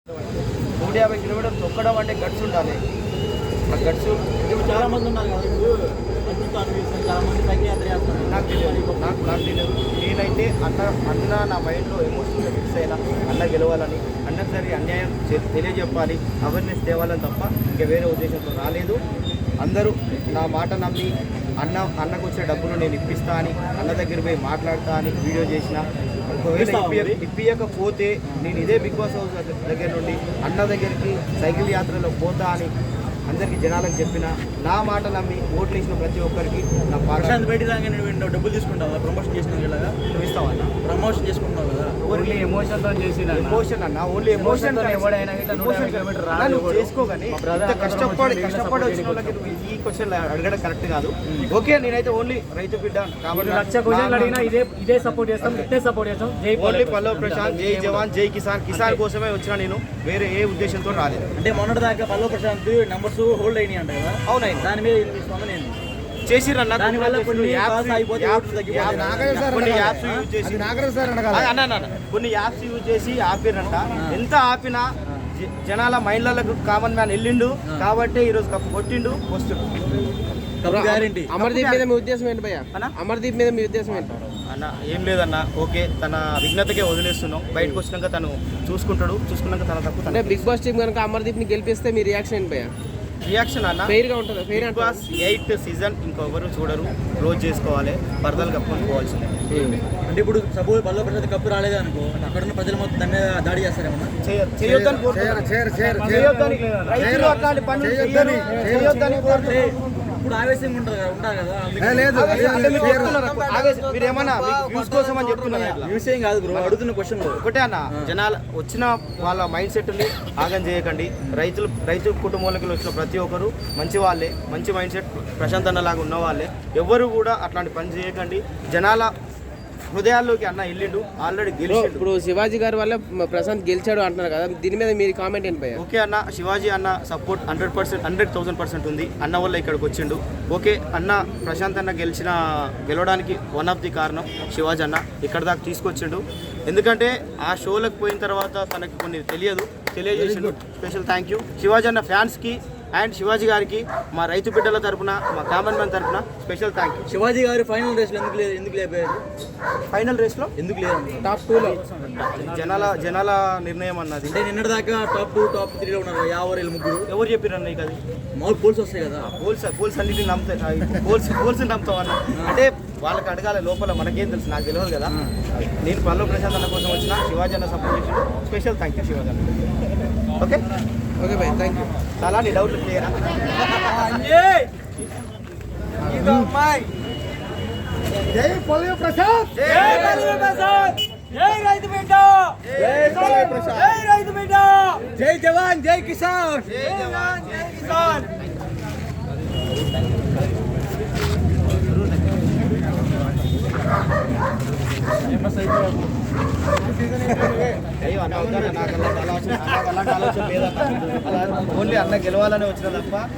150 కిలోమీటర్లు తొక్కడం అంటే గట్స్ ఉండాలి. ఆ గట్స్ చాలా మంది ఉన్నారు కదా, ఇప్పుడు చాలా మంది సైకిల్ యాత్ర చేస్తున్నారు. నాకు తెలియదు. నేనైతే అన్న నా మైండ్లో ఎమోషనల్గా ఫిక్స్ అయినా అన్న గెలవాలని, అన్నకు సరి అన్యాయం తెలియజెప్పాలి, అవేర్నెస్ తేవాలని తప్ప ఇంకా వేరే ఉద్దేశంతో రాలేదు. అందరూ నా మాట నమ్మి అన్నకు వచ్చే డబ్బులు నేను ఇప్పిస్తా అని, అన్న దగ్గర పోయి మాట్లాడతా అని వీడియో చేసిన. ఒకవేళ ఇప్పియకపోతే నేను ఇదే బిగ్ బాస్ హౌస్ దగ్గర నుండి అన్న దగ్గరికి సైకిల్ యాత్రలో పోతా అని అందరికీ జనాలకు చెప్పిన. నా మాట నమ్మి ఓట్లు ఇచ్చిన ప్రతి ఒక్కరికి నా ప్రశాంత్ బయట రాగానే నువ్వు డబ్బులు తీసుకుంటావా? ప్రమోషన్ చేసిన ఇలాగా నువ్వు ఇస్తావన్నా? ప్రమోషన్ చేసుకుంటావు కదా, ఓన్లీ ఎమోషన్తో చేసిన ఎమోషన్ అన్న, ఓన్లీ ఎమోషన్ ఎవడైనా నువ్వు చేసుకోగానే కష్టపడి వచ్చిన వాళ్ళకి నువ్వు ఈ క్వశ్చన్ అడగడం కరెక్ట్ కాదు. ఓకే, నేనైతే ఓన్లీ రైతు బిడ్డ కాబట్టి 1,00,000 క్వశ్చన్లు అడిగినా ఇదే సపోర్ట్ చేస్తాం, ఇదే సపోర్ట్ చేస్తాం. ఓన్లీ పల్లవ్ ప్రశాంత్, జై జవాన్, జై కిసాన్ కోసమే వచ్చినా. నేను వేరే ఏ ఉద్దేశంతో రాలేదు. అంటే మొన్నటి దాకా పల్లవ్ ప్రశాంత్ నంబర్స్ హోల్డ్ అయినాయి అంట కదా? అవునైనా దాని మీద స్పందన ఏంటి? చేసిరన్న దానివల్ల కొన్ని యాప్స్ యూజ్ చేసి ఆపిరంట. ఎంత ఆపినా జనాల మైండ్లకు కామన్ మ్యాన్ వెళ్ళిండు కాబట్టి ఈరోజు కప్పు కొట్టిండు, వస్తుండు. గ్యారెంటీ. అమర్దీప్ మీద మీ ఉద్దేశం ఏంటి భయ్యా? అమర్దీప్ మీద మీ ఉద్దేశం ఏంటి అన్న? ఏం లేదన్న, ఓకే, తన విఘ్నతకే వదిలేస్తున్నాం. బయటకు వచ్చినాక తను చూసుకున్నాక తన తప్పు. అంటే బిగ్ బాస్ టీం కనుక అమర్దీప్ ని గెలిపిస్తే మీ రియాక్షన్ ఏంటి భయ్యా? రియాక్షన్ అన్న ఫెయిర్ గా ఉంటుంది. బిగ్ బాస్ 8th సీజన్ ఇంకెవరు చూడరు, క్లోజ్ చేసుకోవాలి, పరదాలు కప్పుకొని పోవాల్సిందే. అంటే ఇప్పుడు సపోజ్ పల్లవ్ ప్రశాంత్ కప్పు రాలేదు అనుకో, అక్కడ ఉన్న ప్రజలు మొత్తం దాని మీద దాడి చేస్తారేమన్నా? చేయొద్దని రైతులు అట్లాంటి పనులు చేయొద్దని కోరుతున్నాను. ఇప్పుడు ఆవేశంగా ఉంటారు కదా, మీరు ఏమన్నా వ్యూస్ కోసం అని చెప్తున్నారు. విషయం కాదు బ్రో, అడుగుతున్న క్వశ్చన్ ఒకటే అన్న, జనాలు వచ్చిన వాళ్ళ మైండ్ సెట్ని ఆగం చేయకండి. రైతు కుటుంబాలకు వచ్చిన ప్రతి ఒక్కరు మంచి వాళ్ళే, మంచి మైండ్ సెట్ ప్రశాంత్ అన్నలాగా ఉన్న వాళ్ళే. ఎవరు కూడా అట్లాంటి పని చేయకండి. జనాల హృదయాల్లోకి అన్న వెళ్ళిండు, ఆల్రెడీ గెలిచాడు. ఇప్పుడు శివాజీ గారి వల్ల ప్రశాంత్ గెలిచాడు అంటున్నారు కదా, దీని మీద మీరు కామెంట్ ఏంటి భయ్యా? ఓకే అన్న, శివాజీ అన్న సపోర్ట్ 100,000% ఉంది. అన్న వల్ల ఇక్కడికి వచ్చిండు. ఓకే అన్న, ప్రశాంత్ అన్న గెలవడానికి వన్ ఆఫ్ ది కారణం శివాజీ అన్న ఇక్కడ దాకా తీసుకొచ్చిండు. ఎందుకంటే ఆ షోలకు పోయిన తర్వాత తనకి కొన్ని తెలియజేసిండు. స్పెషల్ థ్యాంక్ యూ శివాజీ అన్న ఫ్యాన్స్కి అండ్ శివాజీ గారికి, మా రైతు బిడ్డల తరపున, మా కామన్ మ్యాన్ తరపున స్పెషల్ థ్యాంక్ యూ. శివాజీ గారు ఫైనల్ రేస్లో ఎందుకు లేపారు? ఫైనల్ రేస్లో ఎందుకు లేదు? టాప్ 2లో జనాల నిర్ణయం అన్నది. అంటే నిన్నటి దాకా టాప్ 2, టాప్ 3లో ఉన్నారు 50 ముగ్గురు. ఎవరు చెప్పారు నీకు అది? మామూలు పోల్స్ వస్తాయి కదా, పోల్స్ అన్నిటిని నమ్ముతాయి. పోల్స్ నమ్ముతావు అన్న అంటే వాళ్ళకి అడగాలి, లోపల మనకేం తెలుసు, నాకు తెలియదు కదా. నేను పల్లవ్ ప్రశాంత్ అన్న కోసం వచ్చిన, శివాజీ అన్న సపోర్ట్ చేసి స్పెషల్ థ్యాంక్ యూ శివాజీ అన్న. ఓకే భయ్, థ్యాంక్ యూ. చాలా నీ డౌట్లు క్లియరా? జై పల్లవ్ ప్రశాంత్, జై పల్లవ్ ప్రశాంత్, జై రైతు బిడ్డ, జై పల్లవ్ ప్రశాంత్, జై రైతు బిడ్డ, జై జవాన్, జై కిసాన్, జై జవాన్, జై కిసాన్. అయ్యో అన్న, నాకు అలాంటి ఆలోచన లేదన్న. ఓన్లీ అన్న గెలవాలని వచ్చిన తప్ప